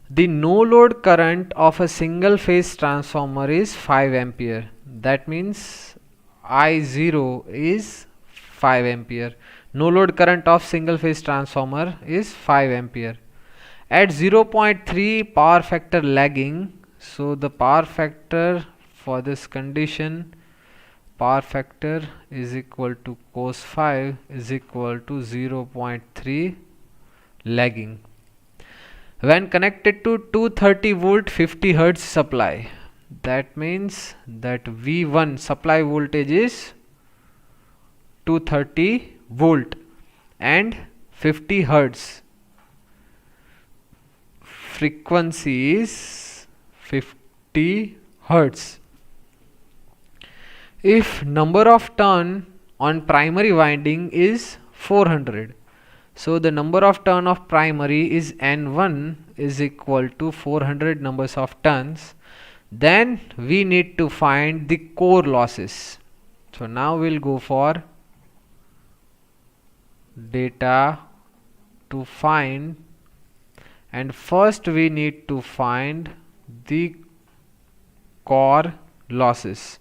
The no load current of a single phase transformer is 5 ampere. That means I0 is 5 ampere. No load current of single phase transformer is 5 ampere. At 0.3 power factor lagging, so the power factor for this condition, power factor is equal to cos 5 is equal to 0.3 lagging. When connected to 230 volt 50 hertz supply, that means that V1 supply voltage is 230 volt and 50 hertz, frequency is 50 hertz. If number of turn on primary winding is 400, so the number of turn of primary is N1 is equal to 400 numbers of turns. Then we need to find the core losses. So now we'll go for data to find, and first we need to find the core losses.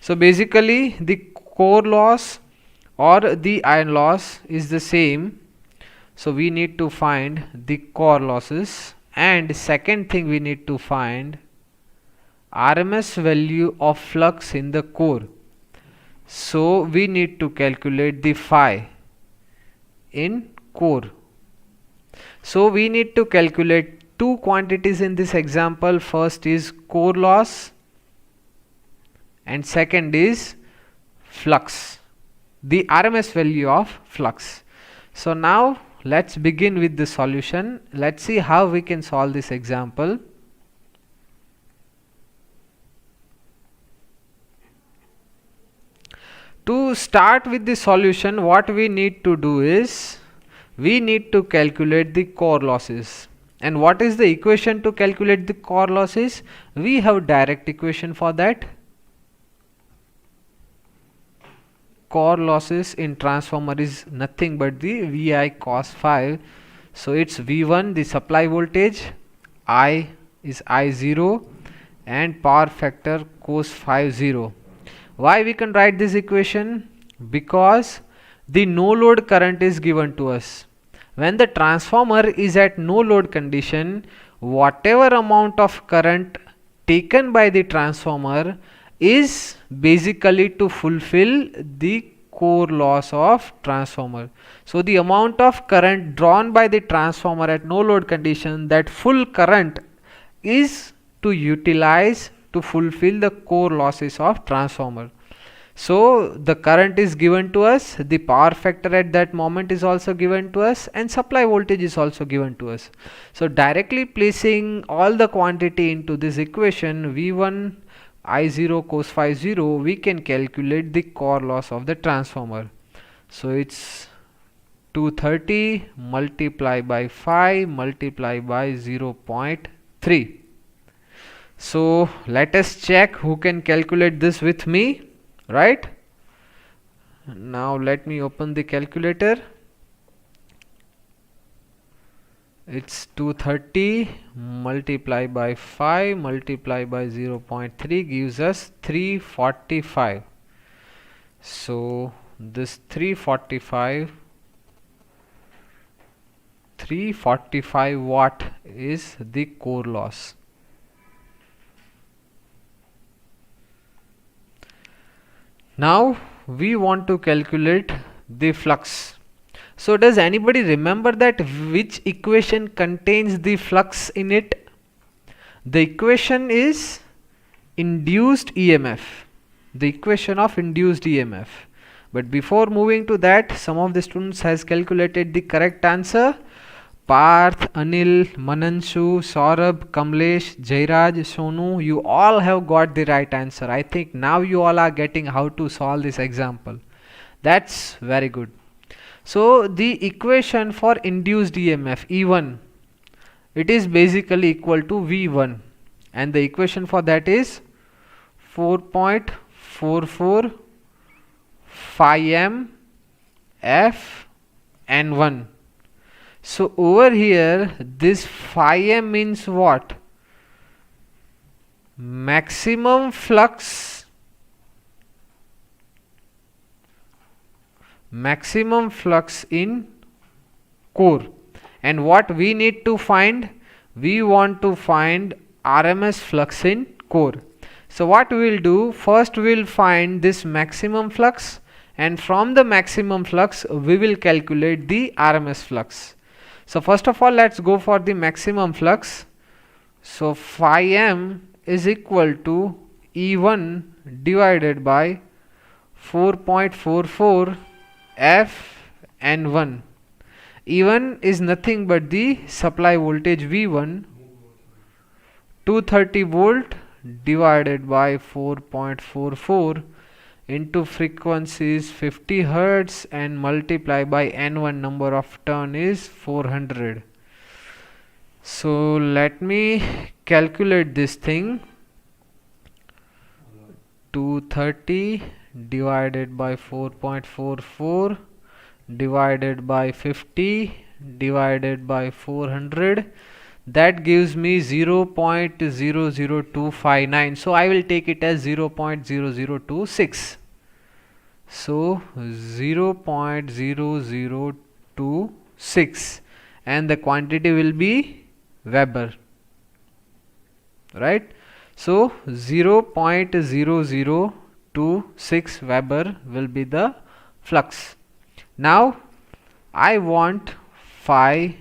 So basically the core loss or the iron loss is the same. So we need to find the core losses, and second thing we need to find RMS value of flux in the core. So we need to calculate the phi in core. So we need to calculate two quantities in this example. First is core loss and second is flux, the RMS value of flux. So now let's begin with the solution. Let's see how we can solve this example. To start with the solution, what we need to do is we need to calculate the core losses. And what is the equation to calculate the core losses? We have direct equation for that. Core losses in transformer is nothing but the Vi cos 5. So it's V1 the supply voltage, I is I0, and power factor cos 50. Why we can write this equation? Because the no load current is given to us. When the transformer is at no load condition, whatever amount of current taken by the transformer is basically to fulfill the core loss of transformer. So the amount of current drawn by the transformer at no load condition, that full current is to utilize to fulfill the core losses of transformer. So the current is given to us, the power factor at that moment is also given to us, and supply voltage is also given to us. So directly placing all the quantity into this equation, V1 I0 cos 50, we can calculate the core loss of the transformer. So it's 230 multiplied by 5 multiplied by 0.3. So let us check who can calculate this with me. Right, now let me open the calculator. It's 230 multiplied by 5 multiplied by 0.3 gives us 345. So this 345 watt is the core loss. Now we want to calculate the flux. So does anybody remember that which equation contains the flux in it? The equation is induced EMF, the equation of induced EMF. But before moving to that, some of the students has calculated the correct answer. Parth, Anil, Mananshu, Saurabh, Kamlesh, Jairaj, Sonu, you all have got the right answer. I think now you all are getting how to solve this example. That's very good. So the equation for induced EMF E1, it is basically equal to V1, and the equation for that is 4.44 phi m f N1. So over here this phi m means what? Maximum flux in core. And what we need to find? We want to find RMS flux in core. So what we will do, first we will find this maximum flux, and from the maximum flux we will calculate the RMS flux. So first of all, let's go for the maximum flux. So phi m is equal to E1 divided by 4.44 F N1. E1 is nothing but the supply voltage V1, 230 volt divided by 4.44 into frequency is 50 hertz and multiply by N1, number of turn is 400. So let me calculate this thing. 230 divided by 4.44 divided by 50 divided by 400, that gives me 0.00259. So I will take it as 0.0026. So 0.0026, and the quantity will be Weber, right? So 0.0026 Weber will be the flux. Now I want phi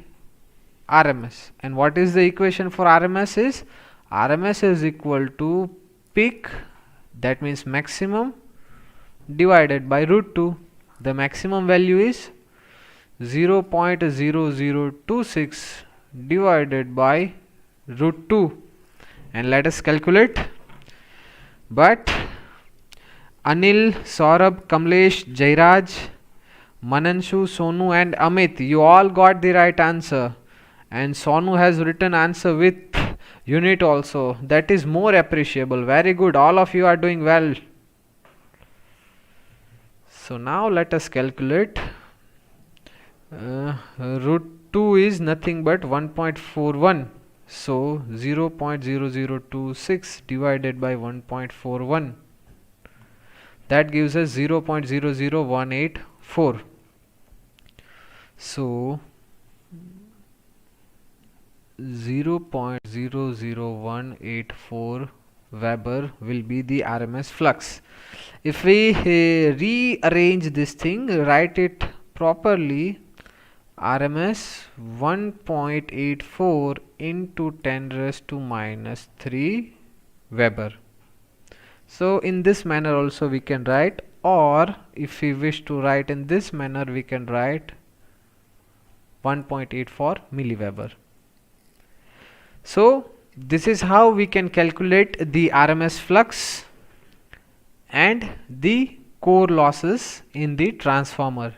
RMS, and what is the equation for RMS is? RMS is equal to peak, that means maximum, divided by root 2. The maximum value is 0.0026 divided by root 2, and let us calculate. But Anil, Saurabh, Kamlesh, Jairaj, Mananshu, Sonu and Amit, you all got the right answer, and Sonu has written answer with unit also. That is more appreciable. Very good, all of you are doing well. So now let us calculate. Root 2 is nothing but 1.41. So 0.0026 divided by 1.41, that gives us 0.00184. So 0.00184 Weber will be the RMS flux. If we rearrange this thing, write it properly, RMS 1.84 into 10 raised to minus 3 Weber. So in this manner also we can write, or if we wish to write in this manner, we can write 1.84 milliweber. So this is how we can calculate the RMS flux and the core losses in the transformer.